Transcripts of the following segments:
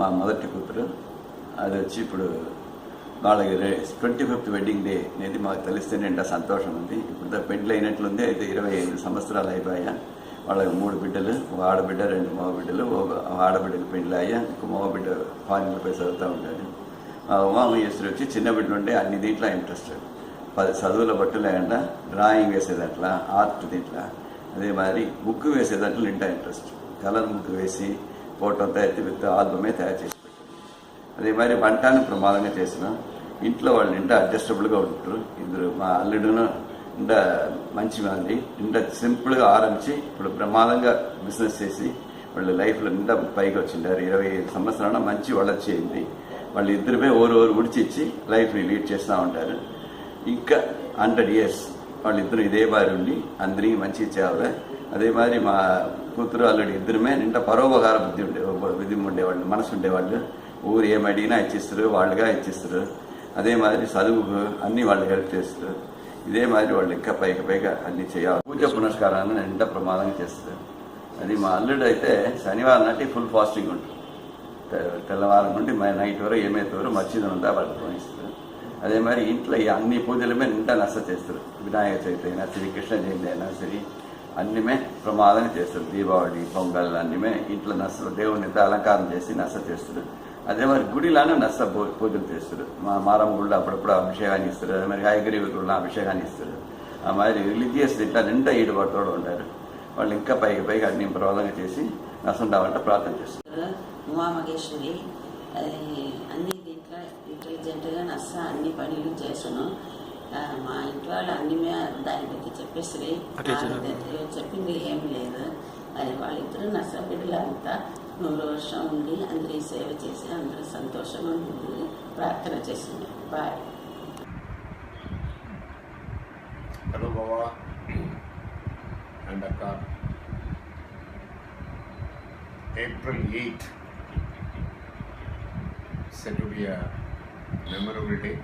మా మొదటి కూతురు. అది వచ్చి ఇప్పుడు వాళ్ళకి 25th వెడ్డింగ్ డే అనేది మాకు తెలిస్తేనే ఎంత సంతోషం ఉంది. ఇప్పుడు పెండ్లి అయినట్లుంది. అయితే 25 సంవత్సరాలు అయిపోయా. వాళ్ళకి 3 బిడ్డలు, ఒక ఆడబిడ్డ, 2 మగ బిడ్డలు. ఒక ఆడబిడ్డకి పెండ్లి అయ్యా, ఇంకో మగ బిడ్డ ఫారిన్లో పోయి చదువుతూ ఉంటాడు. మా ఉమామహేశ్వరి వచ్చి చిన్న బిడ్డలు ఉంటే అన్ని దీంట్లో ఇంట్రెస్ట్. 10 చదువుల బట్టు లేకుండా డ్రాయింగ్ వేసేదట్లా, ఆర్ట్ దీంట్లో, అదే మరి ముగ్గు వేసేదాంట్లో నిండా ఇంట్రెస్ట్. కలర్ ముగ్గు వేసి ఫోటో తయారు విత్ ఆల్బమే తయారు చేసి పెట్టాను. అదే మరి వంటని ప్రమాదంగా చేసిన ఇంట్లో వాళ్ళు నిండా అడ్జస్టబుల్గా ఉంటారు. ఇద్దరు మా అల్లుడును నిండా మంచి మంది, నిండా సింపుల్గా ఆరంభించి ఇప్పుడు ప్రమాదంగా బిజినెస్ చేసి వాళ్ళు లైఫ్లో నిండా పైకి వచ్చిండారు. 25 సంవత్సరాల మంచి వాళ్ళొచ్చి అయింది. వాళ్ళు ఇద్దరిపై ఓరు ఉడిచి ఇచ్చి లైఫ్ని లీడ్ చేస్తూ ఉంటారు. ఇంకా 100 years వాళ్ళిద్దరు ఇదే బారి ఉండి అందరికీ మంచి చేయాలి. అదే మరి మా కూతురు అల్లుడు ఇద్దరమే నిండా పరోపకార బుద్ధి ఉండేవాళ్ళు, మనసు ఉండేవాళ్ళు. ఊరు ఏమడిగినా ఇచ్చిస్తారు, వాళ్ళుగా ఇచ్చిస్తారు. అదే మాదిరి చదువుకు అన్నీ వాళ్ళు హెల్ప్ చేస్తారు. ఇదే మాదిరి వాళ్ళు ఇంకా పైగా అన్నీ చేయాలి. పూజ పునస్కారాన్ని నిండా ప్రమాదంగా చేస్తారు. అది మా అల్లుడు అయితే శనివారం నాటి ఫుల్ ఫాస్టింగ్ ఉంటుంది. తెల్లవారం నుండి నైట్ వరకు ఏమైతే వరకు మర్చిదంతా వాళ్ళు పోయిస్తారు. అదే మరి ఇంట్లో అన్ని పూజలమే నిండా నష్ట చేస్తారు. వినాయక చవితి అయినా సరే, కృష్ణ జయంతి అయినా సరే అన్నమే ప్రమాదం చేస్తారు. దీపావళి, పొంగల్ అన్నమే ఇంట్లో నష్ట దేవుని అలంకారం చేసి నష్ట చేస్తారు. అదే మరి గుడిలోనే నష్ట పూజలు చేస్తారు. మా మారమ్మ గుళ్ళు అప్పుడప్పుడు అభిషేకాన్ని ఇస్తారు. అదే మరి హయగ్రీవ గుళ్ళ అభిషేకాన్ని ఇస్తారు. ఆ మరి రిలీజియస్ ఇట్లా నిండా ఈడుబాటులో ఉంటారు. వాళ్ళు ఇంకా పైగా అన్ని ప్రమాదంగా చేసి నష్టం రావాలంటే ప్రార్థన చేస్తారు. ఉమామహేశ్వరి అన్ని దీంట్లో ఇంటెలిజెంట్గా నష్ట అన్ని పనులు చేసాను. మా ఇంటి వాళ్ళు అన్ని దాని గురించి చెప్పేసి చెప్పింది ఏమి లేదు. అది వాళ్ళిద్దరూ నష్ట బిడ్డలు అంతా 100 వర్షం ఉండి అందరి సేవ చేసి అందరూ సంతోషంగా ఉండి ప్రార్థన చేసింది. బాయ్. హలో బావా అండ్ అక్క. April 8 said to be a memorable day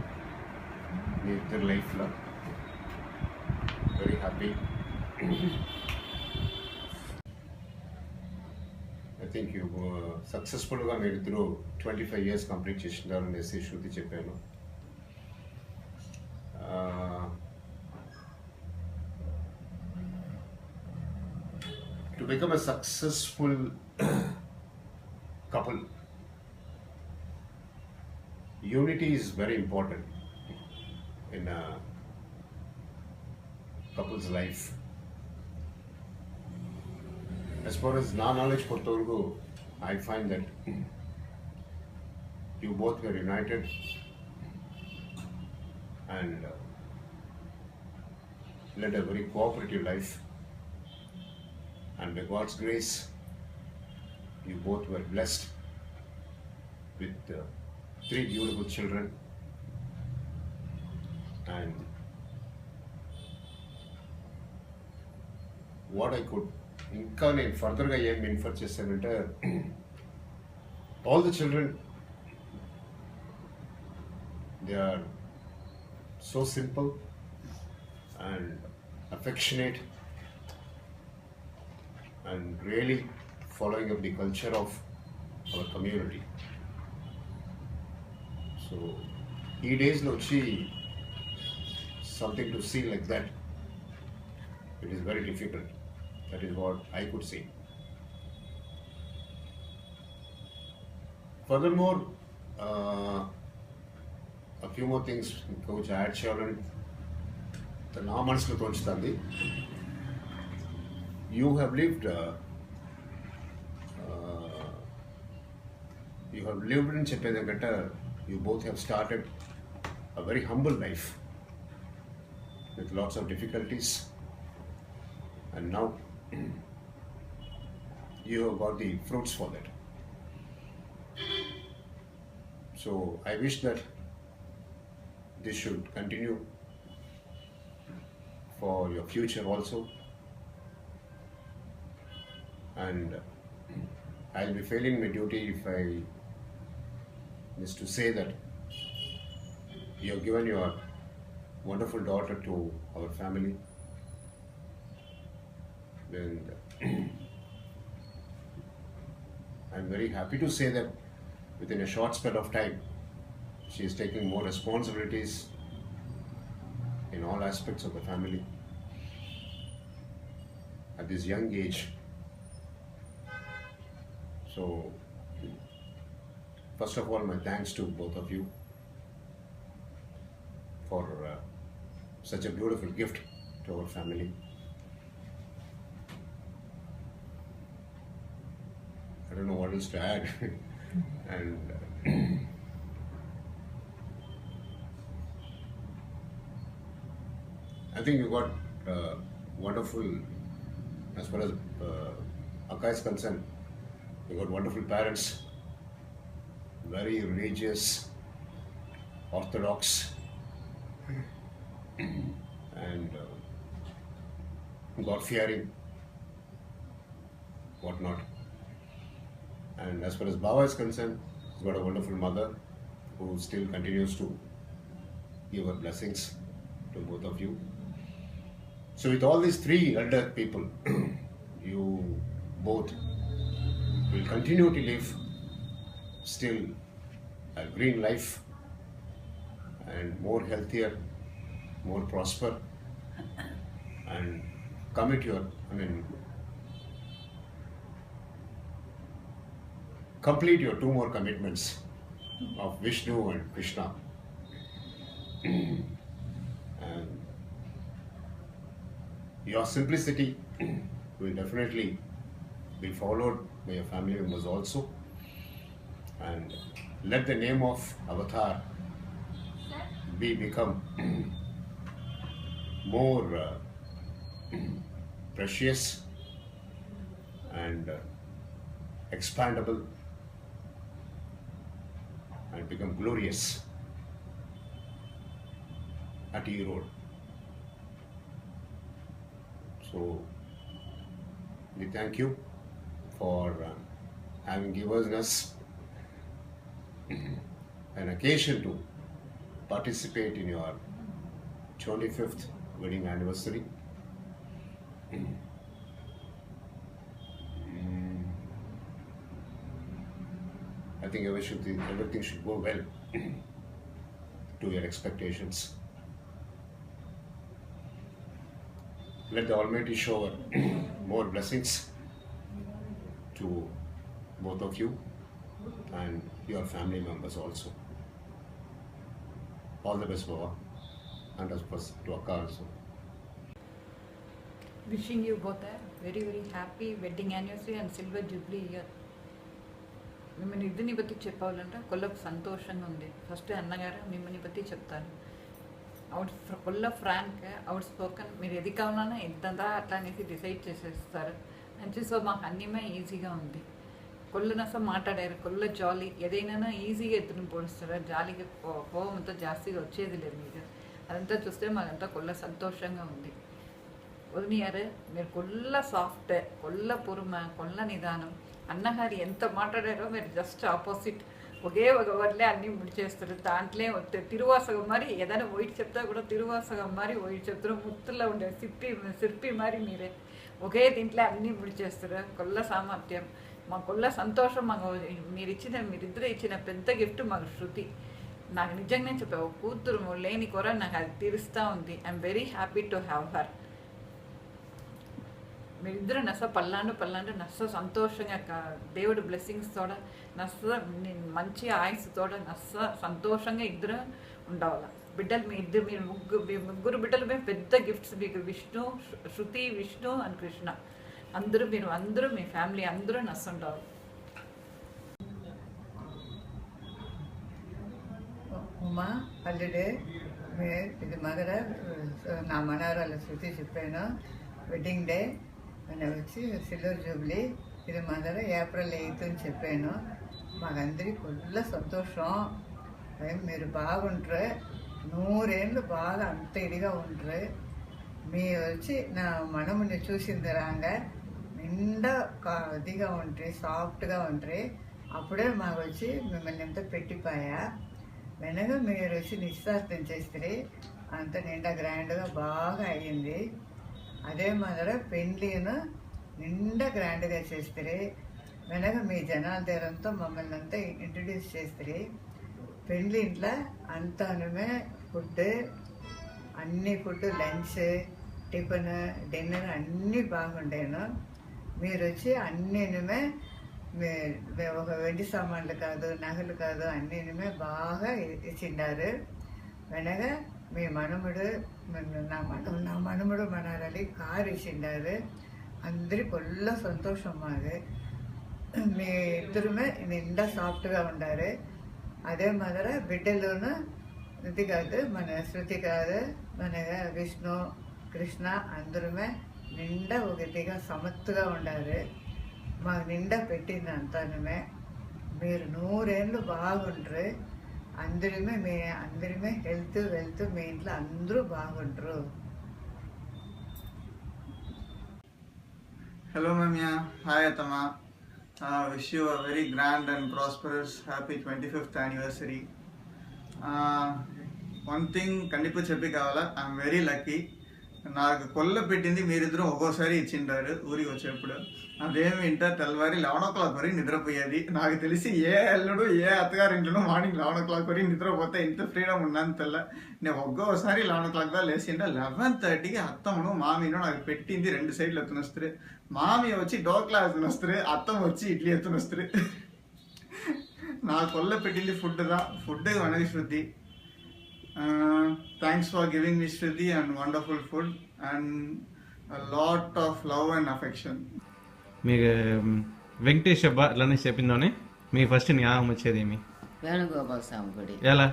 in your life. Very happy. I think you successfully made it through 25 years complete చేసినారని శృతి చెప్పాను. To become a successful couple, unity is very important in a couple's life. As far as knowledge Portorgo, I find that you both were united and led a very cooperative life. And by God's grace, you both were blessed with 3 beautiful children. And what I could further infer చేశానంటే all the children, they are so simple and affectionate and really following up the culture of our community. So, ఈ డేస్లో వచ్చి something to see like that, it is very difficult. That is what I could see. Furthermore, a few more things Coach add చేయాలని నా మనసులో తోచుతుంది. You have lived in చెప్పేదంటే you both have started a very humble life with lots of difficulties, and now you have got the fruits for that. So I wish that this should continue for your future also. And I'll be failing my duty if I miss to say that you have given your wonderful daughter to our family. And I'm very happy to say that within a short span of time, she is taking more responsibilities in all aspects of the family at this young age. So, first of all, my thanks to both of you for such a beautiful gift to our family. I don't know what else to add. And I think you got wonderful, as far as Akka is concerned, you got wonderful parents, very religious, orthodox, and God-fearing, whatnot. And as far as Baba is concerned, he's got a wonderful mother who still continues to give her blessings to both of you. So with all these three elder people, you both will continue to live still a green life and more healthier, more prosper, and commit your, complete your two more commitments of Vishnu and Krishna. And your simplicity will definitely be followed by your family members also. And let the name of Avatar become more precious and expandable and become glorious at E Road. So we thank you for having given us an occasion to participate in your 25th wedding anniversary. I think everything should go well to your expectations. Let the Almighty shower more blessings to both of you and your family members also. All the best, Baba, and of course to Akka also. Wishing you both a very, very happy wedding anniversary and silver jubilee year. మిమ్మల్ని ఇద్దరిని బట్టి చెప్పాలంటే కొల్ల సంతోషంగా ఉంది. First అన్నగారు మిమ్మల్ని బట్టి చెప్తాను. కొల్ల ఫ్రాంక్ అవుట్ స్పోకన్, మీరు ఎది కావాలన్నా ఎంతంతా అట్లా అనేసి డిసైడ్ చేసేస్తారు. మంచి సో మాకు అన్నీమే ఈజీగా ఉంది. కొల్లనస మాట్లాడారు, కొల్ల జాలీ, ఏదైనా ఈజీగా ఎత్తుని పొడుస్తారు. జాలీగా కోపంతో జాస్తిగా వచ్చేది లేదు మీకు. అదంతా చూస్తే మాకంతా కొల్ల సంతోషంగా ఉంది. వదినియారు మీరు కొల్ల సాఫ్ట్, కొల్ల పొరుమ, కొల్ల నిదానం. అన్నగారు ఎంత మాట్లాడారో మీరు జస్ట్ ఆపోజిట్, ఒకే ఒక వర్లే అన్నీ ముడిచేస్తారు. దాంట్లో తిరువాసగం మరి ఏదైనా వైట్ చెప్తా కూడా తిరువాసగం మరి వైట్ చెప్తారు. ముత్తుల్లో ఉండే సిప్పి మరి మీరే ఒకే దీంట్లో అన్నీ ముడిచేస్తారు. కొల్ల సామర్థ్యం, మా కొల్ల సంతోషం. మాకు మీరిద్దరు ఇచ్చిన పెద్ద గిఫ్ట్ మాకు శృతి. నాకు నిజంగానే చెప్పావు, కూతురు లేని కొర నాకు అది తీరుస్తూ ఉంది. I'm very happy to have her. మీరిద్దరు నస్స పల్లాండు నస్స సంతోషంగా దేవుడు బ్లెస్సింగ్స్ తోడ నస్స మంచి ఆయుస్సుతోడ నస్స సంతోషంగా ఇద్దరు ఉండవాలి. బిడ్డలు మీరు ముగ్గురు బిడ్డలు మేము పెద్ద గిఫ్ట్స్ మీకు. విష్ణు, శృతి, విష్ణు అండ్ కృష్ణ అందరూ మీ ఫ్యామిలీ అందరూ నస్స ఉంటారు. ఉమా అల్లుడే ఇది మగర నా మనవరాలు శృతి చెప్పాను. వెడ్డింగ్ డే వచ్చి సిల్వర్ జూబ్లీ, ఇది మదర్ ఏప్రిల్ 8 అని చెప్పాను. మాకందరికి ఫుల్ సంతోషం. మీరు బాగుంటారు, 100 ఏళ్ళు బాగా అంత ఇదిగా ఉంటారు. మీరు వచ్చి నా మనముని చూసింది రాగా నిండా ఇదిగా ఉంటాయి, సాఫ్ట్గా ఉంటాయి. అప్పుడే మాకు వచ్చి మిమ్మల్ని ఎంత పెట్టిపోయా. వెనక మీరు వచ్చి నిశ్చితార్థం చేస్తే అంత నిండా గ్రాండ్గా బాగా అయ్యింది. అదే మాదిరి పెళ్ళిను నిండా గ్రాండ్గా చేస్తారు. వెనక మీ జనాల దగ్గరంతా మమ్మల్ని అంతా ఇంట్రడ్యూస్ చేస్తారు. పెళ్ళి ఇంట్లో అంతానుమే ఫుడ్, అన్ని ఫుడ్, లంచ్, టిఫిన్, డిన్నర్ అన్నీ బాగుండేను. మీరు వచ్చి అన్నీనుమే ఒక వెండి సామాన్లు కాదు, నగలు కాదు, అన్నీనుమే బాగా ఇచ్చిండారు. వెనక మీ మనముడు నా మనముడు మనాలి కారు ఇచ్చిండారు. అందరి కొల్ల సంతోషం మాది. మీ ఇద్దరుమే నిండా సాఫ్ట్గా ఉండారు. అదే మాదిరి బిడ్డలోనూ ఇది కాదు, మన శృతి కాదు, మన విష్ణు కృష్ణ అందరమే నిండా ఒకటిగా సమత్తుగా ఉండారు. మాకు నిండా పెట్టింది అంతానుమే. మీరు 100 ఏళ్ళు బాగుంటారు. అందరిమే హెల్త్ వెల్త్ మీ ఇంట్లో అందరూ బాగుంటారు. Hello Mamya, hi Atama. Wish you a very grand and prosperous happy 25th anniversary. One thing కండిపా చెప్పి కావాలా, ఐఎమ్ వెరీ లక్కీ. నాకు కొల్ల పెట్టింది మీరిద్దరూ ఒక్కోసారి ఇచ్చిండారు ఊరికి వచ్చేప్పుడు. అదేమి వింటారు తెల్లవారి 11 o'clock వరకు నిద్రపోయేది. నాకు తెలిసి ఏ అల్లుడు ఏ అత్తగారి ఇంట్లో మార్నింగ్ 11 o'clock వరకు నిద్రపోతే ఇంత ఫ్రీడమ్ ఉన్నాను తెల్ల. నేను ఒక్కోసారి 11 o'clock దా లేచిండ 11:30కి అత్తమ్మను మామీను నాకు పెట్టింది 2 సైడ్లు ఎత్తునొస్తారు. మామీ వచ్చి డోక్లా ఎత్తునొస్తారు, అత్తమ్మ వచ్చి ఇడ్లీ ఎత్తునొస్తారు. నాకు కొల్ల పెట్టింది ఫుడ్ మనకి శృద్ధి. Thanks for giving me Shruti and wonderful food and a lot of love and affection. మీకు వెంకటేష్ అట్లానే చెప్పిందని మీ ఫస్ట్ జ్ఞాపకం వచ్చేది ఏమి? వేణుగోపాల స్వామి గుడి. ఎలా?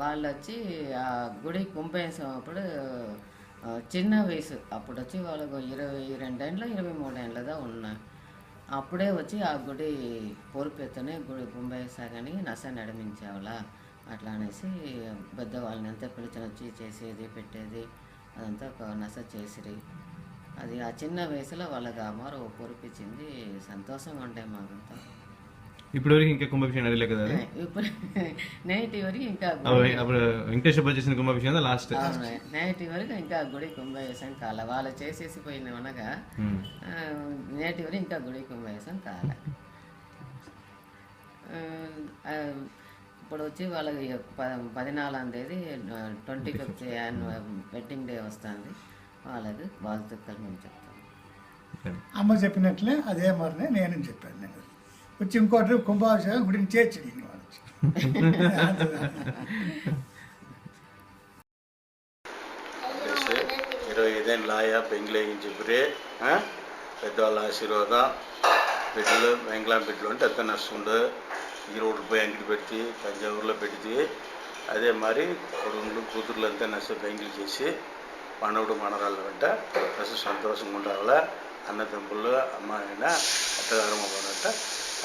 వాళ్ళు వచ్చి ఆ గుడి కుంభేశం అప్పుడు చిన్న వయసు, అప్పుడు వచ్చి వాళ్ళకు 22 ఏళ్ళ 23 ఏళ్ళదా ఉన్నా. అప్పుడే వచ్చి ఆ గుడి పొరుపెత్తనే గుడి కుంభేశాకని నస నడిమించేవాళ్ళ. అట్లా అనేసి పెద్దవాళ్ళని అంతా పిలిచిన వచ్చి చేసేది పెట్టేది అదంతా ఒక నస చేసిరి. అది ఆ చిన్న వయసులో వాళ్ళకి అమ్మారు పొరిపించింది. సంతోషంగా ఉంటాయి మాకంతా. ఇప్పుడు వరకు ఇంకా కుంభాభిషేకం అడిగలే కదా? ఇప్పుడు నైట్ వరకు ఇంకా అప్పుడు వెంకటేశ్వర చేసిన కుంభాభిషేకం లాస్ట్. నైట్ వరకు ఇంకా గుడి కుంభవేశం కాల. వాళ్ళు చేసేసి పోయిన అనగా నేటి వరకు ఇంకా గుడి కుంభవేశం కాల. ఇప్పుడు వచ్చి వాళ్ళకి 14వ తేదీ 25th వెడ్డింగ్ డే వస్తుంది. వాళ్ళకి బాధతుక్కలు మేము చెప్తాం. అమ్మ చెప్పినట్లే అదే మరినే నేను చెప్పాను. నేను వచ్చి ఇంకోటి కుంభాభిషేకం గురించి చేర్చి వాళ్ళు 25 ఏళ్ళు ఆయా పెంగ్లేయించి బురే పెద్దవాళ్ళ ఆశీర్వాదం బిడ్డలు వెంకలాం బిడ్డలు అంటే ఎంత నష్టం. ఈరోడు పోయి అంగడి పెడితే తంజావూరులో పెడితే అదే మరి కొడుకులు కూతుర్లు అంతా నష్ట బెంగిల్ చేసి మనవడు మనరాళ్ళ వెంట నష్ట సంతోషంగా ఉండాలా. అన్నదమ్ముళ్ళు అమ్మాయిన అత్తగారు అవ్వాలంట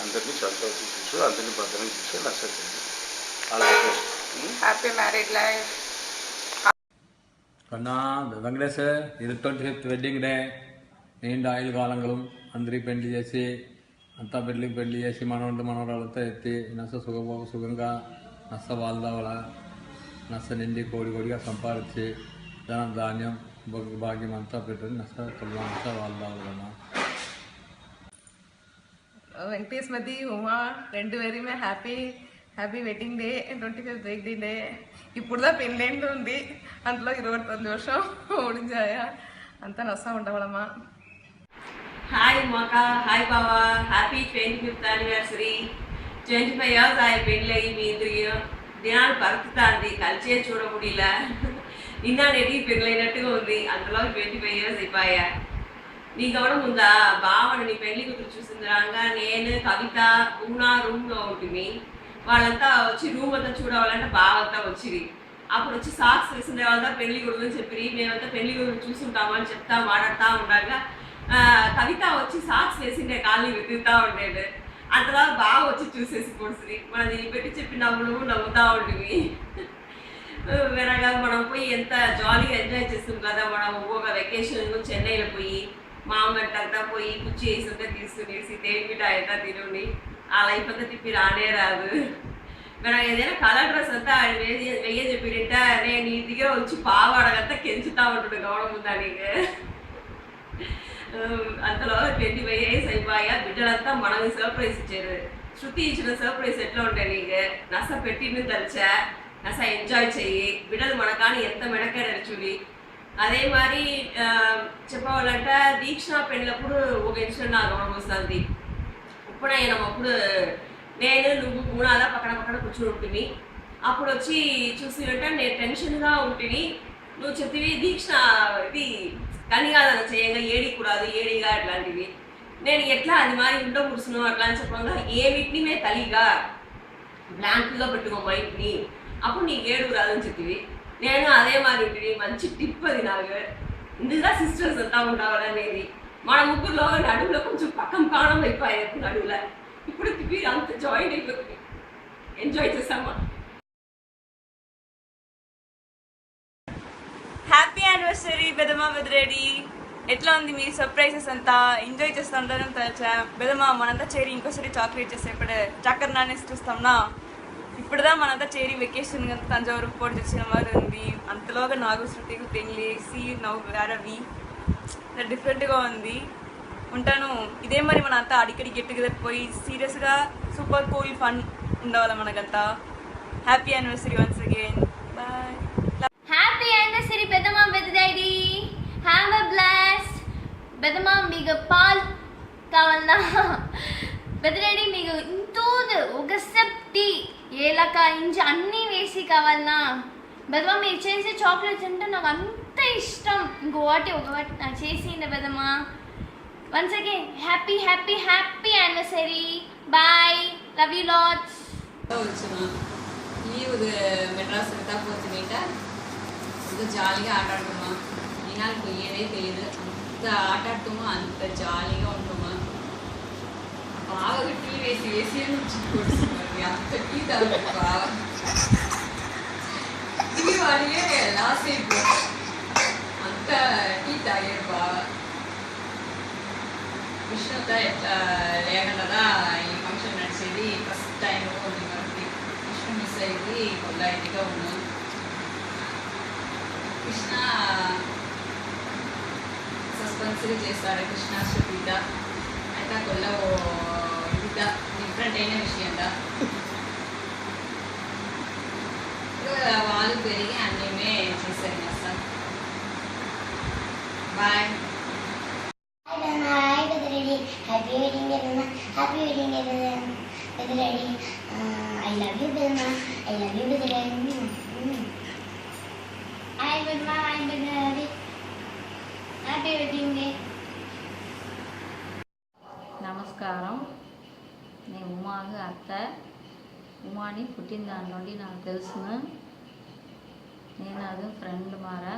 అందరినీ సంతోషం చూసు, అందరినీ భద్రంగా చూసి నష్టం హ్యాపీ మ్యారీడ్ లైఫ్. கண்ணா இந்த வெங்கடேஷ் இது 25th వెడ్డింగ్ డే. నేను ఆయిల్ కాలంగలం అందరికి పెళ్లి చేసి అంతా పెళ్లి చేసి మనవరాలతో ఎత్తి నష్ట సుఖంగా నష్ట వాళ్ళ నష్ట నిండి కోడిగా సంపాదించి ధనం ధాన్యం భాగ్యం అంతా పెట్టి నష్ట అంతా వాళ్ళ. వెంకటేష్ మది ఉమా 2 பேருமே happy wedding day, 25th wedding day. ఇప్పుడుదా పెళ్ళేంటి ఉంది, అందులో 29 வருஷம் முடிஞ்சாயா. అంతా నష్టం ఉండవడమా. హాయ్ మోకా, హాయ్ బావా, హ్యాపీ 25th anniversary. 25 years ஆகி பெண்ணாகி మీ ఇద్దరు దినాలు పరుకుతాంది, కలిసే చూడ ముడిలా. నిన్న నేటి పెళ్ళైనట్టుగా ఉంది, అందులో 25 years అయిపోయా. నీ గౌరవం ఉందా బావని నీ పెళ్లి కూతురు చూసిందిరాగా నేను కవిత ఉన్న రూమ్లో ఉంటుంది. వాళ్ళంతా వచ్చి రూమ్ అంతా చూడవాలంటే బావంతా వచ్చింది. అప్పుడు వచ్చి సాక్స్ వేసిన వాళ్ళంతా పెళ్లి గురించి చెప్పి మేమంతా పెళ్లి గురించి చూస్తుంటామని చెప్తా మాట్లాడుతూ ఉండగా కవిత వచ్చి సాక్స్ వేసిండే కాళ్ళని వెతుకుతూ ఉండేది. అంతలా బాగా వచ్చి చూసేసి పోతుంది. మనం దీన్ని పెట్టి చెప్పి నవ్వుతూ ఉంటుంది. వేరేగా మనం పోయి ఎంత జాలీగా ఎంజాయ్ చేస్తాం కదా. మనం ఒక వెకేషన్ చెన్నైలో పోయి మామగంట అంతా పోయి కుర్చీ వేసి అంతా తీసుకునేసి తేలిపిట అంతా తినండి. ఆ లైఫ్ అంతా తిప్పి రానే రాదు. మనం ఏదైనా కలర్ డ్రెస్ అంతా వెయ్య చెప్పినట్ట నేను నీ దగ్గర వచ్చి పావాడగంతా కెంచుతా ఉంటాడు గౌరవం ఉందా నీకు. అంతలో 25 years అయిపోయా. బిడ్డలంతా మనకి సర్ప్రైజ్ ఇచ్చారు. శృతి ఇచ్చిన సర్ప్రైజ్ ఎట్లా ఉంటాయి నీకు? నస పెట్టింది తలిచా, నస ఎంజాయ్ చెయ్యి. బిడ్డలు మన కానీ ఎంత మెడకాడారు చూడి. అదే మరి చెప్పవాలంటే దీక్ష పెళ్ళప్పుడు ఒక ఇన్సిడెంట్ నాకు గమనం వస్తుంది. ఉపనయనం అప్పుడు నేను నువ్వు మూడాల పక్కన పక్కన కూర్చుని ఉంటుంది. అప్పుడు వచ్చి చూసినట్టే నేను టెన్షన్గా ఉంటుంది. నువ్వు చెప్పివి దీక్ష ఇది కనిగాదన చేయంగా ఏడికూడదు ఏడిగా అట్లాంటివి. నేను ఎట్లా అది మరి ఇంట్లో కూర్చున్నావు అట్లా అని చెప్పగా ఏమిటిని మే తల్లిగా బ్లాంక్గా పెట్టుకో మైండ్ని, అప్పుడు నీకు ఏడుగు రాదని చెప్పివి. నేను అదే మరి ఉంటుంది. మంచి టిప్ అది నాకు. ఇందుగా సిస్టర్స్ అంతా ఉండాలనేది. మన ముగ్గురులో నడువులో కొంచెం పక్కన కాణం అయిపోయాయి నడువులో. ఇప్పుడు తిప్పి అంత జాయిన్ అయిపోతుంది. ఎంజాయ్ చేసామా. హ్యాపీ యానివర్సరీ బెదమా బెదరెడ్డి. ఎట్లా ఉంది మీ సర్ప్రైజెస్ అంతా? ఎంజాయ్ చేస్తూ ఉంటాను బెదమా. మనంతా చేరి ఇంకోసారి చాక్లెట్ చేస్తే ఇప్పుడు చక్కెర నానేసి చూస్తాంనా. ఇప్పుడుదా మనంతా చేరి వెకేషన్ తంజావూరు పోటీ చేసిన వారు ఉంది. అంతలోగా నాకు శృతికి పెళ్ళేసి నవ్వు వేరవి డిఫరెంట్గా ఉంది. ఉంటాను. ఇదే మరి మనంతా అడికడి గెట్ టుగెదర్ పోయి సీరియస్గా సూపర్ కూల్ ఫన్ ఉండవాలి మనకంతా. Happy anniversary once again. Bye. Happy anniversary బెదమా బెదరెడ్డి. Have a blast. బెదమా మీకు పాల్ కావాలన్నా బెదరెడ్డి మీకు ఇంతూదు ఒక సెప్ టీ ఏలక ఇంజి అన్నీ వేసి కావాలన్నా. బెదమా మీరు చేసే చాక్లెట్స్ అంటే నాకు అంత ఇష్టం. ఒకటి నాకు చేసింది బెదమా. Once again happy happy happy anniversary. Bye. Love you lots. Leave Madras పోతుంట ఇది జాలీగా ఆటాడుతామా. ఈనాడు పోయేదే తెలియదు. అంత ఆటాడుతామో అంత జాలీగా ఉంటామా. బాగా టీ వేసి వేసి అంత టీ తాగుతాం. బాగా టీ వాడియే లాస్ట్ అయిపోయి అంత టీ తాగారు బాగా. విష్ణుత ఎట్లా లేకుండా ఈ ఫంక్షన్ నడిచేది ఫస్ట్ టైం ఉంది మనకి. విష్ణు మిస్ అయింది. కొద్దిగా ఇదిగా ఉన్నాం. కృష్ణ సస్పెన్సరీ చేస్తాడు. కృష్ణాష్టమిద అయితే కొల్ల ఇద డిఫరెంట్ అయిన విషయం. వాళ్ళు పెరిగి అన్నీ చేశాను అసలు. Bye. Hi Bethready, happy wedding day Bethma, happy wedding day Bethready. I love you Bethma, I love you Bethready. Hi Bethma, hi Bethready, happy wedding day. నమస్కారం. నేను ఉమాకి అత్త. ఉమాని పుట్టిన దాని నుండి నాకు తెలుసును. నేను అది ఫ్రెండ్ మారా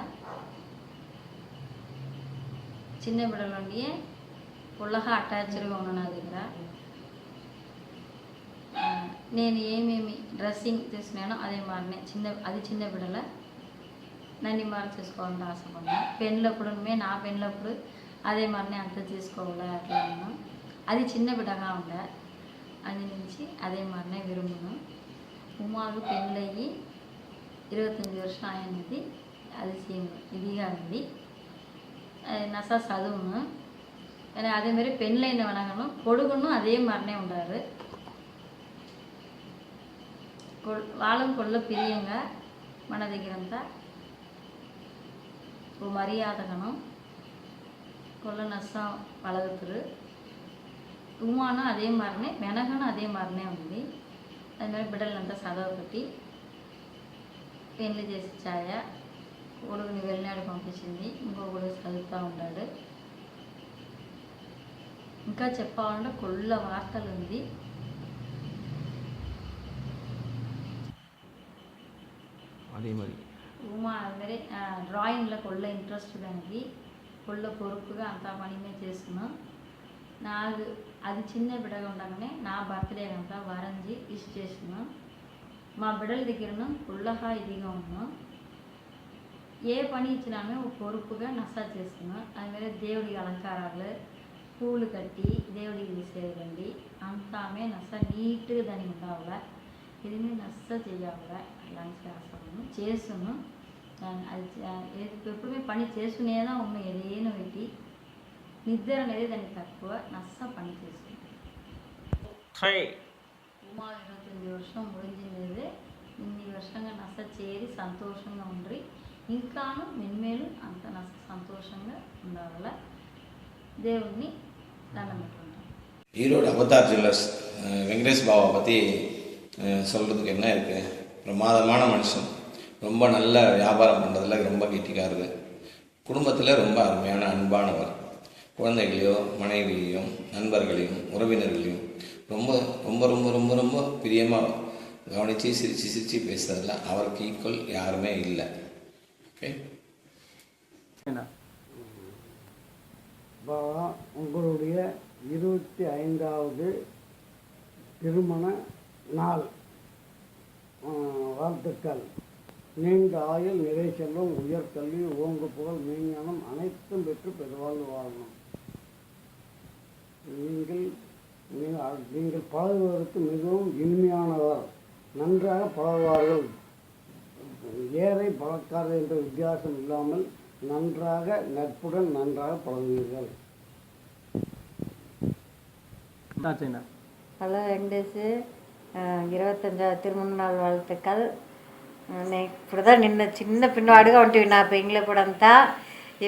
చిన్న బిడ్డల నుండి పుల్లగా అటాచ్డ్గా ఉన్నాను నా దగ్గర. నేను ఏమేమి డ్రెస్సింగ్ తీసుకున్నానో అదే మారినే చిన్న బిడ్డల నన్ను మారి చేసుకోవాలని ఆశపడినా. పెళ్ళప్పుడు నా పెళ్ళప్పుడు అదే మారినే అంత తీసుకోవాలి అట్లా ఉన్నా. అది చిన్న బిడ్డగా ఉండే. అది నుంచి అదే మారినే విరుమును. ఉమాకు పెళ్ళయ్యి 29 వర్షం అయినది. అది సేమ్ ఇదిగా ఉంది. నసా చదువును. కానీ అదే మరి పెళ్ళైన అనగాను కొడుకును అదే మరణే ఉండారు. వాళ్ళం కొల్ల పిరియంగా మన దగ్గరంతా మర్యాదగను కొల్ల నస పలగుతురు. ఉమాను అదే మారినే వెనకను అదే మారినే ఉంది. అది మరి బిడ్డలంతా చదవ పెట్టి పెళ్ళి చేసి ఛాయ కొడుకుని వెళ్ళినాడు పంపించింది. ఇంకో కొడుకు చదువుతూ ఉన్నాడు. ఇంకా చెప్పాలంటే కొల్ల వార్తలు ఉంది. అదే మరి ఉమా మరి డ్రాయింగ్లో కొల్ల ఇంట్రెస్ట్ దానికి కొల్ల పొరుపుగా అంతా పని మీద చేస్తున్నాం. నాకు అది చిన్న బిడ్డగా ఉండగానే నా బర్త్డే అంతా వారంజీ విష్ చేస్తున్నాం. మా బిడ్డల దగ్గరను కొల్లహా ఇదిగా ఉన్నాం. ఏ పని ఇచ్చినామే ఒక పొరుపుగా నసా చేస్తున్నాం. అది మీద దేవుడికి అలంకారాలు పూలు కట్టి దేవుడికి తీసేయాలండి. అంతా ఆమె నస నీట్గా దానికి ఉండాలా. ఇది మీద నస చేయాలా. అలాంటి చేస్తాము చేస్తున్నాం. అది ఎప్పుడు మేము పని చేసుకునేదా ఉన్నాం. ఏదైనా పెట్టి నిద్ర అనేది దానికి తక్కువ నస్స పని చేస్తుంది. ఉమా 29 வருஷம் முடிஞ்சிருந்தது. ఇన్ని వర్షంగా నస్స చేరి సంతోషంగా ఉండ్రి ఇంకాను మెన్మేలు అంత నస్స సంతోషంగా ఉండాల దేవుణ్ణి దండం పెట్టుకుంటాం. ஈரோடு அவதார் ஜுவல்லர்ஸ் வெங்கடேஷ் பாபா பற்றி சொல்கிறதுக்கு என்ன இருக்குது? பிரமாதமான மனுஷன், ரொம்ப நல்ல வியாபாரம் பண்ணுறதுல ரொம்ப கெட்டிக்காரரு, குடும்பத்தில் ரொம்ப அருமையான அன்பானவர், குழந்தைகளையோ மனைவியையும் நண்பர்களையும் உறவினர்களையும் ரொம்ப ரொம்ப ரொம்ப ரொம்ப ரொம்ப பிரியமாக கவனித்து சிரித்து சிரித்து பேசுறதில்ல அவருக்கு ஈக்குவல் யாருமே இல்லை. ஓகே, பாபா உங்களுடைய 25வது திருமண நாள் வாழ்த்துக்கள். நீண்ட ஆயுள், நிறை செல்வம், உயர்கல்வி, ஓங்கு புகழ், மெய்ஞானம் அனைத்தும் பெற்று பெருவாழ்வு வாழணும். நீங்கள் பழகுவதற்கு மிகவும் இனிமையானவர், நன்றாக பழகுவார்கள். ஏழை பணக்காரர் என்ற வித்தியாசம் இல்லாமல் நன்றாக நட்புடன் நன்றாக பழகுவீர்கள். హలో వెంకటేష్, 25వ తిరుమల నాள் வாழ்த்துக்கள். ఇప్పుడు தான் నిన్న చిన్న పిన్నవాడుగా ఉంటుంది నా పెంగ్లి ఇప్పుడంతా.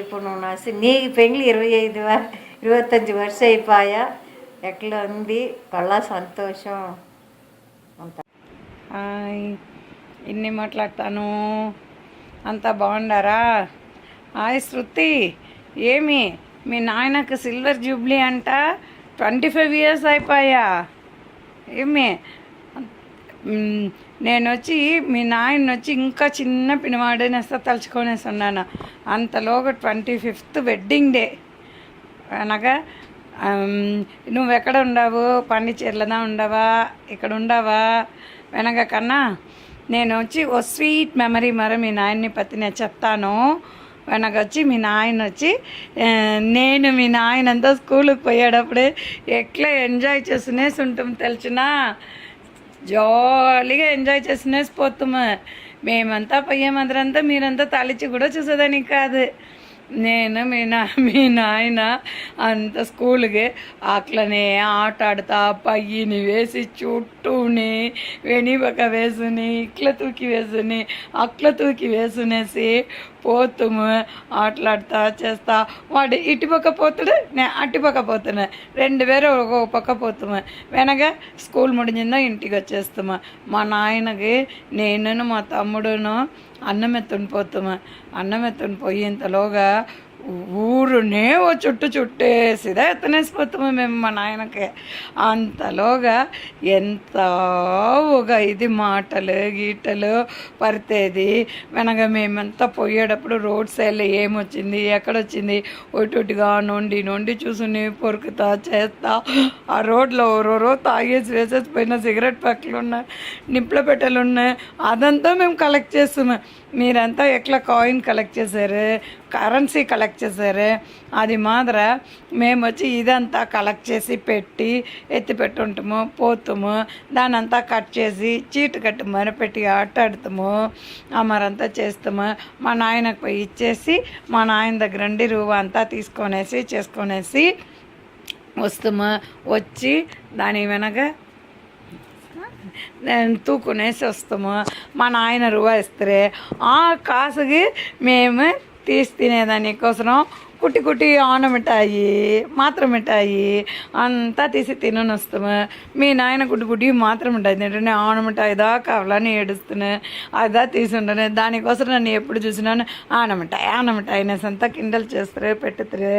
ఇప్పుడు నువ్వు నీకు పెంగ్లి 25 వర్షం అయిపోయా. ఎట్లా ఉంది? చాలా సంతోషం అంత. ఇన్ని మాట్లాడతాను. అంతా బాగుండారా? హాయ్ శృతి, ఏమి మీ నాయనకు సిల్వర్ జూబ్లీ అంట, 25 years అయిపోయా. ఏమి నేను వచ్చి మీ నాయన వచ్చి ఇంకా చిన్న పినవాడనేస్తా తలుచుకొనేసి ఉన్నాను. అంతలోగా 25th వెడ్డింగ్ డే అనగా నువ్వెక్కడ ఉండవు? పాండిచేరిలోదా ఉండవా? ఇక్కడ ఉండవా? వెనక కన్నా నేను వచ్చి ఓ స్వీట్ మెమరీ మరి మీ నాయన్ని పற்றி నేను చెప్తాను. వెనక వచ్చి మీ నాయన వచ్చి నేను మీ నాయనంతా స్కూల్కి పోయేటప్పుడే ఎట్లా ఎంజాయ్ చేసినేసి ఉంటాం తెలిసినా. జాలీగా ఎంజాయ్ చేసినేసి పోతాము. మేమంతా పోయేమందరంతా మీరంతా తలిచి కూడా చూసేదానికి కాదు. నేను మీ నాయన అంత స్కూల్కి అట్లనే ఆట ఆడుతా పయ్యిని వేసి చుట్టూని వెనిపక్క వేసుని ఇట్లా తూకి వేసుని అట్లా తూకి వేసునేసి పోతుము. ఆటలాడుతా చేస్తా వాడు ఇటుపక్క పోతాడు, నేను అటుపక్క పోతున్నా. 2 పేరు ఒక్కొక్క పక్క పోతాము. వెనక స్కూల్ ముడించిందో ఇంటికి వచ్చేస్తాము. మా నాయనకి నేను మా తమ్ముడును అన్నం ఎత్తుని పోతాము. అన్నం ఎత్తుని పోయేంతలోగా ఊరునే ఓ చుట్టేసిదా ఎత్తనేసిపోతాము మేము మా నాయనకి. అంతలోగా ఎంత ఒక ఇది మాటలు గీటలు పడితేది. వెనక మేమంతా పోయేటప్పుడు రోడ్ సైడ్లో ఏమొచ్చింది ఎక్కడొచ్చింది ఒకటిగా నొండి చూసుని పొరుకుతా చేస్తా. ఆ రోడ్లో ఓరోరో తాగేసి వేసేసి పోయిన సిగరెట్ ప్యాకెట్లు ఉన్నాయి, నిప్పుల పెట్టెలు ఉన్నాయి, అదంతా మేము కలెక్ట్ చేస్తాము. మీరంతా ఎట్లా కాయిన్ కలెక్ట్ చేశారు, కరెన్సీ కలెక్ట్ చేశారు, అది మాత్ర మేము వచ్చి ఇదంతా కలెక్ట్ చేసి పెట్టి ఎత్తి పెట్టుంటాము. పోతాము, దాని అంతా కట్ చేసి చీటు కట్టి మరపెట్టి ఆటాడుతాము. మరంతా చేస్తాము. మా నాయనకు పోయి ఇచ్చేసి మా నాయన దగ్గర నుండి రూవా అంతా చేసుకొనేసి వస్తాము. వచ్చి దాని వెనక తూకునేసి వస్తాము. మా నాయన రూవా ఇస్తే ఆ కాసుకి మేము తీసి తినేదాని కోసం కుట్టి ఆన మిఠాయి మాత్రం మిఠాయి అంతా తీసి తినని వస్తాము. మీ నాయన కుట్టి మాత్రం మిఠాయి తింటే ఆన మిఠాయి దా కావాలని ఏడుస్తున్నా. అదా తీసుంటాను. దానికోసం నన్ను ఎప్పుడు చూసినాను ఆన మిఠాయి అనేసి అంతా కిండలు చేస్తారు పెట్టుతారు.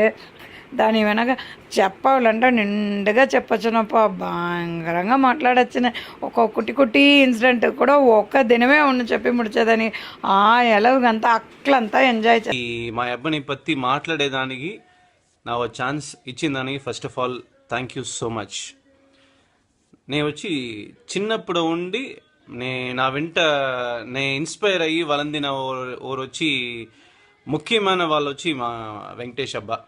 దాని వెనక చెప్పాలంటే నిండుగా చెప్పొచ్చునప్ప, భయంకరంగా మాట్లాడచ్చిన. ఒక కుట్టి ఇన్సిడెంట్ కూడా ఒక్క దినమే చెప్పి ముడిచేదని ఆ ఎలాగంతా అట్లంతా ఎంజాయ్ ఈ మా అబ్బాయిని పత్తి మాట్లాడేదానికి నా ఛాన్స్ ఇచ్చిందానికి first of all thank you so much. నేను వచ్చి చిన్నప్పుడు ఉండి నా వెంట ఇన్స్పైర్ అయ్యి వాళ్ళందిన ఓరు వచ్చి ముఖ్యమైన వాళ్ళు వచ్చి మా వెంకటేష్ అబ్బా.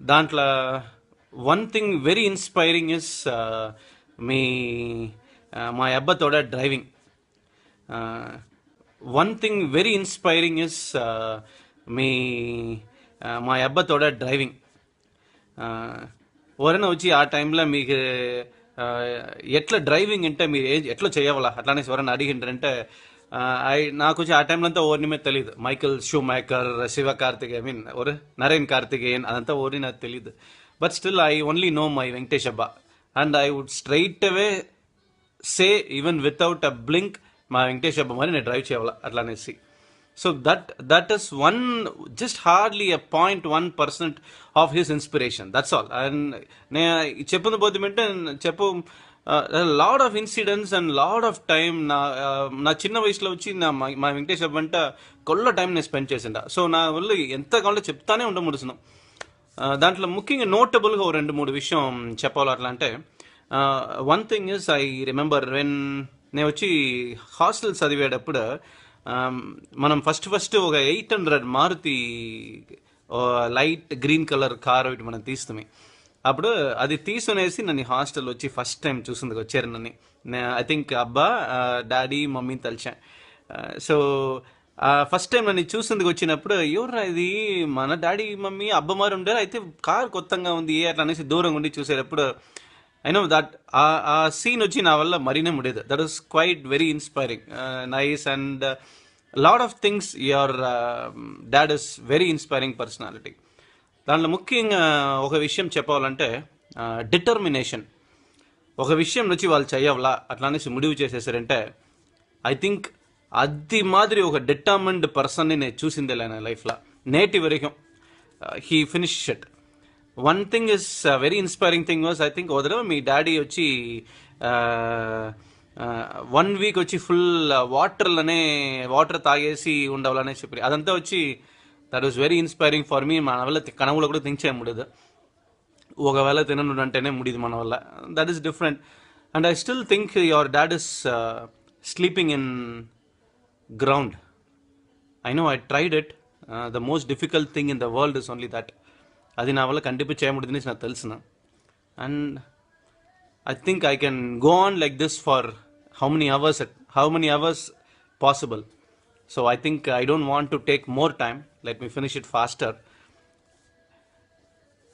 దాంట్లో one thing very inspiring is మా అబ్బాతోడ driving. One thing very inspiring is మా అబ్బాతోడ డ్రైవింగ్. ఎవరైనా వచ్చి ఆ టైంలో మీకు ఎట్లా డ్రైవింగ్ అంటే మీరు ఎట్లా చేయవాలా అట్లానే ఎవరైనా అడిగింటారంటే నాకు వచ్చి ఆ టైంలో అంతా ఓరిని మీద తెలియదు. Michael shoe maker, Shiva Karthikeya, I mean ఒక నరేన్ కార్తికేయన్, అదంతా ఓరి నాకు తెలియదు. But still I only know my Venkatesh అబ్బా and I would straight away say even without a blink మా వెంకటేష్ అబ్బా మరి నేను డ్రైవ్ చేయాలా అట్లా అనేసి. So that is just hardly a 0.1% of his inspiration, that's all. And నేను చెప్పిన పోతుంటే lot of incidents and lot of time నా చిన్న వయసులో వచ్చి మా వెంకటేష్ అబ్బా అంటే కొల్ల టైం నేను స్పెండ్ చేసిండ. సో నా వల్ల ఎంత కావాలో చెప్తానే ఉంటాం ముడుస్తున్నాం. దాంట్లో ముఖ్యంగా నోటబుల్గా 2-3 విషయం చెప్పాలి. అట్లా అంటే one thing is I remember when నేను వచ్చి హాస్టల్ చదివేటప్పుడు మనం ఫస్ట్ ఒక 800 Maruti light green colour car ఒకటి మనం తీస్తామే. అప్పుడు అది తీసుకునేసి నన్ను హాస్టల్ వచ్చి ఫస్ట్ టైం చూసింది వచ్చారు నన్ను. ఐ థింక్ అబ్బా, డాడీ, మమ్మీని తలిచా. సో ఫస్ట్ టైం నన్ను చూసిందుకు వచ్చినప్పుడు ఎవరు ఇది మన డాడీ మమ్మీ అబ్బమారు ఉండారు, అయితే కార్ కొత్తగా ఉంది అట్లా అనేసి దూరంగా ఉండి చూసేటప్పుడు ఐ నో దట్ ఆ సీన్ వచ్చి నా వల్ల మరీనే ఉండేది. That was quite very inspiring, nice and lot of things. Your dad is very inspiring personality. దాంట్లో ముఖ్యంగా ఒక విషయం చెప్పాలంటే డిటర్మినేషన్. ఒక విషయం వచ్చి వాళ్ళు చెయ్యవలా అట్లా అనేసి ముడివి చేసేసారంటే ఐ థింక్ అది మాదిరి ఒక డిటర్మిన్డ్ పర్సన్ని నేను చూసిందే నా లైఫ్లో నేటి వరకు. He finish it. One thing is very inspiring thing was I think వదర మీ డాడీ వచ్చి 1 వీక్ వచ్చి ఫుల్ వాటర్ తాగేసి ఉండవాలనే చెప్పి అదంతా వచ్చి that was very inspiring for me. మన వల్ల కనవులో కూడా థింక్ చేయముడదు, ఒకవేళ తినను అంటేనే ముడిది మన వల్ల. That is different. And I still think your dad is sleeping in ground. I know I tried it. The most difficult thing in the world is only that. అది నా వల్ల కంటిన్యూ చేయముడిది నాకు తెలుసు. And I think I can go on like this for how many hours possible. So I think I don't want to take more time. Let me finish it faster.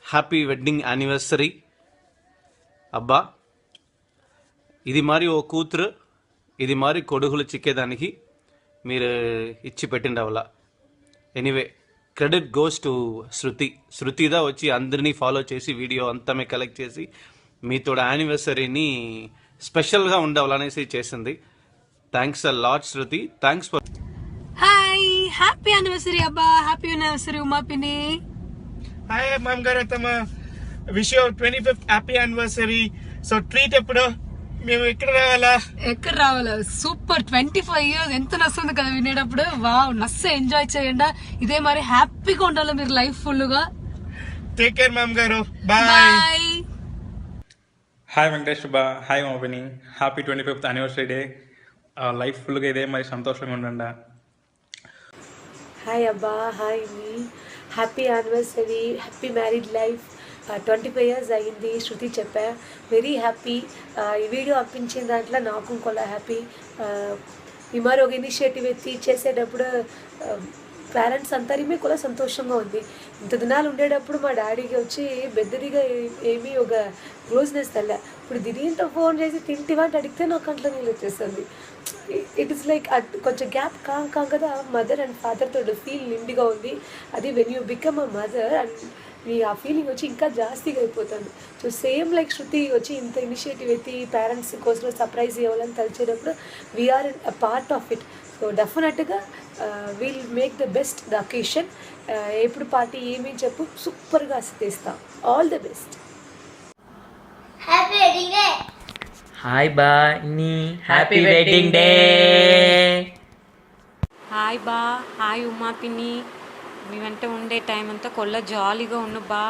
Happy wedding anniversary అబ్బా. ఇది మరి ఓ కూతురు, ఇది మరి కొడుకులు చిక్కేదానికి మీరు ఇచ్చి పెట్టిండవలా. Anyway credit goes to శృతిదా వచ్చి అందరినీ ఫాలో చేసి వీడియో అంతా కలెక్ట్ చేసి మీతో యానివర్సరీని స్పెషల్గా ఉండవాలనేసి చేసింది. Thanks a lot Shruti. Thanks for. Hi, happy anniversary అబ్బా. హ్యాపీ యానివర్సరీ ఉమా పిన్ని. హాయ్ మామ్ గారు అత్తమ్మ, wish you 25th happy anniversary. So treat ఎప్పుడు? మేము ఎక్కడ రావాలా? సూపర్. 25 years ఎంత నస్తుంది కదా వినేటప్పుడు. వావ్, నస్సు ఎంజాయ్ చేయండి. ఇదే మరి హ్యాపీగా ఉండాలి మీరు లైఫ్ ఫుల్ గా. టేక్ కేర్ మామ్ గారు. బాయ్. హాయ్ వెంకటేష్ బా. హాయ్ మోపిని. Happy 25th anniversary day. Life ఫుల్గా ఇదే మరి సంతోషంగా ఉండండి. హాయ్ అబ్బా. హాయ్ మీ. Happy anniversary, happy married life. 25 years అయ్యింది శృతి చెప్పా. Very happy. ఈ వీడియో అప్పించిన దాంట్లో నాకు కొల్ల హ్యాపీ. ఈ మరి ఒక ఇనిషియేటివ్ ఎత్తి చేసేటప్పుడు పేరెంట్స్ అందరిమే కూడా సంతోషంగా ఉంది. ఇంత దినాలు ఉండేటప్పుడు మా డాడీకి వచ్చి బెద్దరిగా ఏమీ ఒక క్లోజ్నెస్ తెల్ల. ఇప్పుడు దినీంతో ఫోన్ చేసి తింటివంటి అడిగితే నాకు కంట్లో నీళ్ళు వచ్చేస్తుంది. ఇట్ ఈస్ లైక్ కొంచెం గ్యాప్ కాం కదా మదర్ అండ్ ఫాదర్తో ఫీల్ నిండిగా ఉంది. అది when you become a mother and మీ ఆ ఫీలింగ్ వచ్చి ఇంకా జాస్తిగా అయిపోతుంది. సో సేమ్ లైక్ శృతి వచ్చి ఇంత ఇనిషియేటివ్ ఎత్తి పేరెంట్స్ కోసం సర్ప్రైజ్ ఇవ్వాలని తలిచేటప్పుడు we are a part of it. So డెఫినెట్గా will make the best the occasion. ఎప్పుడు పార్టీ ఏమీ చెప్పు, సూపర్గా తీస్తాం. All the best. Happy wedding day. Hi బాని, హ్యాపీ వెడ్డింగ్ డే. హాయ్ బా. హాయ్ ఉమా పిన్ని. మీ వెంట ఉండే టైం అంతా కొల్ల జాలీగా ఉండు బా.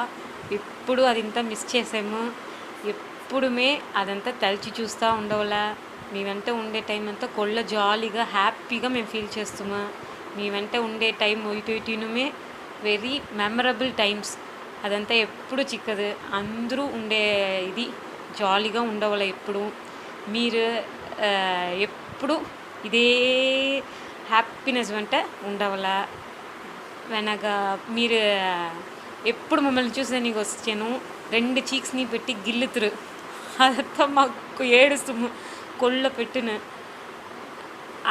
ఇప్పుడు అదంతా మిస్ చేసాము. ఎప్పుడుమే అదంతా తలిచి చూస్తూ ఉండవలా. మీ వెంట ఉండే టైం అంతా కొల్ల జాలీగా హ్యాపీగా మేము ఫీల్ చేస్తాము. మీ వెంట ఉండే టైం ఇటుమే వెరీ మెమరబుల్ టైమ్స్. అదంతా ఎప్పుడు చిక్కదు. అందరూ ఉండే ఇది జాలీగా ఉండవల. ఎప్పుడు మీరు ఎప్పుడు ఇదే హ్యాపీనెస్ వెంట ఉండవల. వెనక మీరు ఎప్పుడు మమ్మల్ని చూసే నీకు వచ్చాను 2 చీక్స్ని పెట్టి గిల్లుతురు అదంతా మాకు ఏడుస్తాము కొల్ల పెట్టిన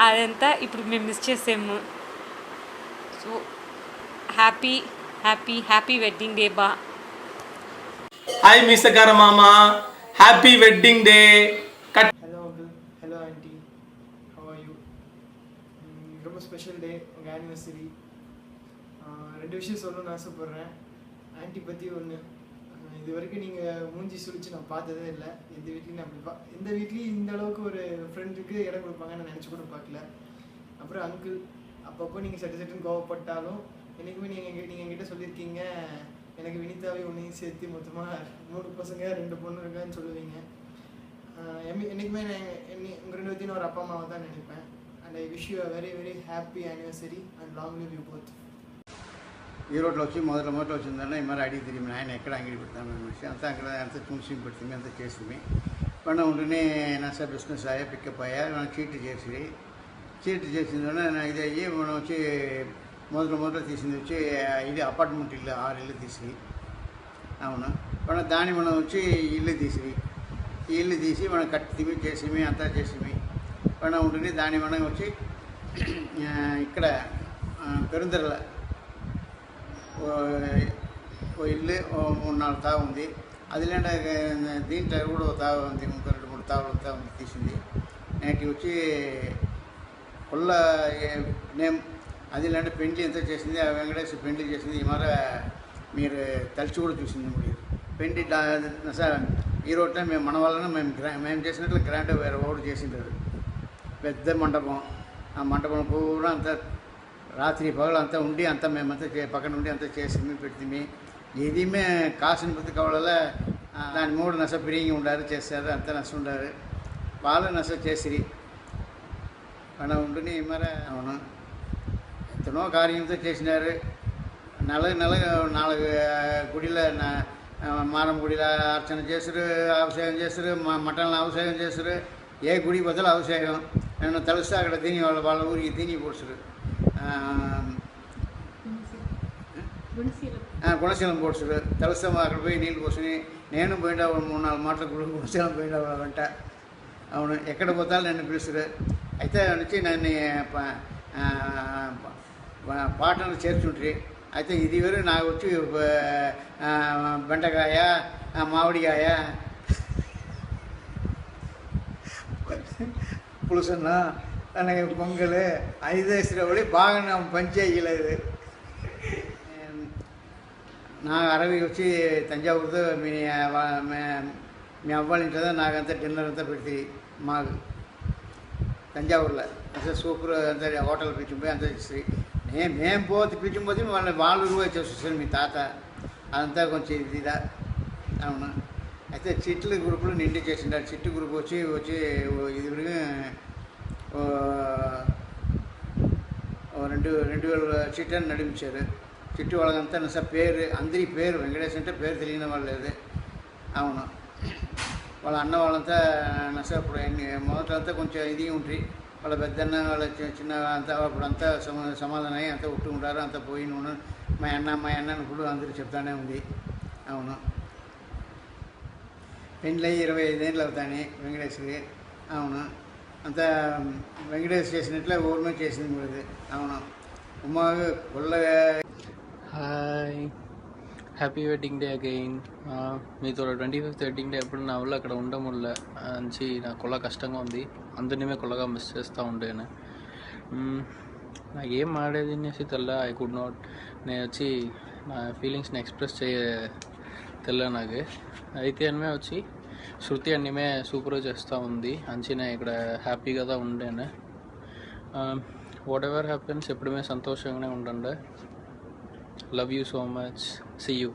అదంతా ఇప్పుడు మేము మిస్ చేసాము. So happy happy happy wedding day బా. హాయ్ మీసకార మామ, happy wedding day. Hello uncle, hello aunty, how are you? ரொம்ப ஸ்பெஷல் டே, உங்கள் ஆனிவர்சரி. 2 விஷயம் சொல்லணும்னு ஆசைப்பட்றேன். ஆண்டி பற்றி ஒன்று, இது வரைக்கும் நீங்கள் மூஞ்சி சுழிச்சு நான் பார்த்ததே இல்லை. எந்த வீட்லேயும் நான் எந்த வீட்லேயும் இந்த அளவுக்கு ஒரு ஃப்ரெண்டுக்கு இடம் கொடுப்பாங்கன்னு நான் நினச்சி கூட பார்க்கல. அப்புறம் அங்கிள், அப்பப்போ நீங்கள் சட்டுன்னு கோவப்பட்டாலும் என்றைக்குமே நீங்கள் என்கிட்ட சொல்லியிருக்கீங்க, எனக்கு வினிதாவே ஒன்றையும் சேர்த்து மொத்தமாக 3 பசங்க 2 பொண்ணு இருக்கான்னு சொல்லுவீங்க. என்றைக்குமே நான் உங்கள் 2 பேர்த்தையும் ஒரு அப்பா அம்மாவை தான் நினைப்பேன். And I wish you a very very happy anniversary and long live you both. ఈరోడ్లో వచ్చి మొదట వచ్చిందన్న ఈ మరి అడిగి తిరిగి ఆయన ఎక్కడ అంగడి పెడతామని మనిషి అంతా అక్కడ అంతా చూసి పెడుతుంది అంతా చేస్తుంది పన్న ఉంటేనే నష్టం బిజినెస్ అయ్యా పికప్ అయ్యా మనం చీటీ చేసిందన్న ఇది అయ్యి మనం వచ్చి మొదట తీసింది వచ్చి ఇది అపార్ట్మెంట్ ఇల్లు 6 ఇల్లు తీసి అవును మన దాన్ని మనం వచ్చి ఇల్లు తీసి మనం కట్టిమి చేసిమి అంతా చేసిమి పన్న ఉంటుంది దాన్ని మనం వచ్చి ఇక్కడ పెరుందరల ఇల్లు 3-4 తావు ఉంది. అది లేంట దీంట్లో కూడా తావు ఉంది, 2-3 తావులు తావు తీసింది. నేటి వచ్చి కొల్ల నేమ్ అది లేంటే పెండ్లి ఎంత చేసింది, ఆ వెంకటేశ్వర పెండ్లి చేసింది. ఈ మరి మీరు తలిచి కూడా చూసింది. మీరు పెండ్లి సార్ ఈ రోడ్లో మేము మన వలన మేము చేసినట్లు గ్రాండ్ వేరే ఓడు చేసింటారు. పెద్ద మండపం, ఆ మండపం పూరా అంతా రాత్రి పగలు అంతా ఉండి అంతా మేమంతా పక్కన ఉండి అంతా చేసి పెడితే ఇది కాసిన బతి కావాల దాని 3 నస పిరిగి ఉండారు చేస్తారు, అంతా నస ఉండారు. వాళ్ళు నస చేసిరి మనం ఉంటుని మరి అవును ఎంతనో కార్యంతో చేసినారు. నెల 4 గుడిలో మారం గుడిలో అర్చన చేస్తారు, అభిషేకం చేస్తారు, మటన్లో అభిషేకం చేస్తారు. ఏ గుడి బదులు అభిషేకం నేను తెలుస్తా అక్కడ తిని వాళ్ళ ఊరికి తిని పోస్తారు. గుణశీలం పోడ్చుడు తెలుస్తాము. అక్కడ పోయి నీళ్ళు పోసుకుని నేను పోయినా 3-4 మాటలు గుణశీలం పోయినా వెంట అవును ఎక్కడ పోతాలో నన్ను పిలుస్తారు. అయితే నుంచి నన్ను పాటలు చేర్చుంటారు. అయితే ఇది వరకు నాకు వచ్చి బెండకాయ, మామిడికాయ, పులుసున్న ನನಗೆ పొంగల్ 5 వేసినప్పుడు బాగా నా పని చేయలేదు. నా అరవి వచ్చి తంజావూరుతో మీ అవ్వాలి ఉంటుందో నాకంతా డిన్నర్ అంతా పెడితే మాకు తంజావూరులో అసలు సూపర్ అంతా హోటల్ పిలిచిపోయి అంతా చేసి మేము పిలిచిపోతే వాళ్ళు రూపాయి చేస్తారు మీ తాత అదంతా కొంచెం ఇదిదా అవును. అయితే చిట్ల గ్రూపులు నిండి చేసిండారు. చిట్టు గ్రూప్ వచ్చి ఇది 2000 చిట్టాన్ని నడిపించారు. చిట్టు వాళ్ళకంతా నస పేరు అందరి పేరు వెంకటేష్ అంటే పేరు తెలియని వాళ్ళు లేదు అవును. వాళ్ళ అన్న వాళ్ళంతా నస ఇప్పుడు మొదటంతా కొంచెం ఇది ఉంటుంది. వాళ్ళ పెద్దన్న వాళ్ళ చిన్న అంతా అప్పుడు అంతా సమాధానం అయ్యి అంతా ఉంటారు. అంతా పోయి మా అన్న ఇప్పుడు అందరూ చెప్తానే ఉంది అవును. పెళ్ళి 25 ఏళ్ళు అవుతాయి వెంకటేశ్వరి అవును. అంతా వెంకటేష్ చేసినట్లే ఊరిమే చేసింది కూడా అవును. ఉమా కొల్లగా hi, happy wedding day again. మీతో 25th వెడ్డింగ్ డే ఎప్పుడు నా వల్ల అక్కడ ఉండముల్ల నుంచి నాకు కొల్ల కష్టంగా ఉంది. అందరినీ కొల్లగా మిస్ చేస్తూ ఉండేను. నాకేం మాడేది అనేసి తెల్ల ఐ కుడ్ నాట్ నేను వచ్చి నా ఫీలింగ్స్ని ఎక్స్ప్రెస్ తెల్ల నాకు అయితే అనిమే వచ్చి శృతి అన్నమే సూపర్గా చేస్తూ ఉంది. అంచినే ఇక్కడ హ్యాపీగా ఉండేను. వాట్ ఎవర్ హ్యాపెన్స్ ఎప్పుడుమే సంతోషంగానే ఉండండి. Love you so much. See you.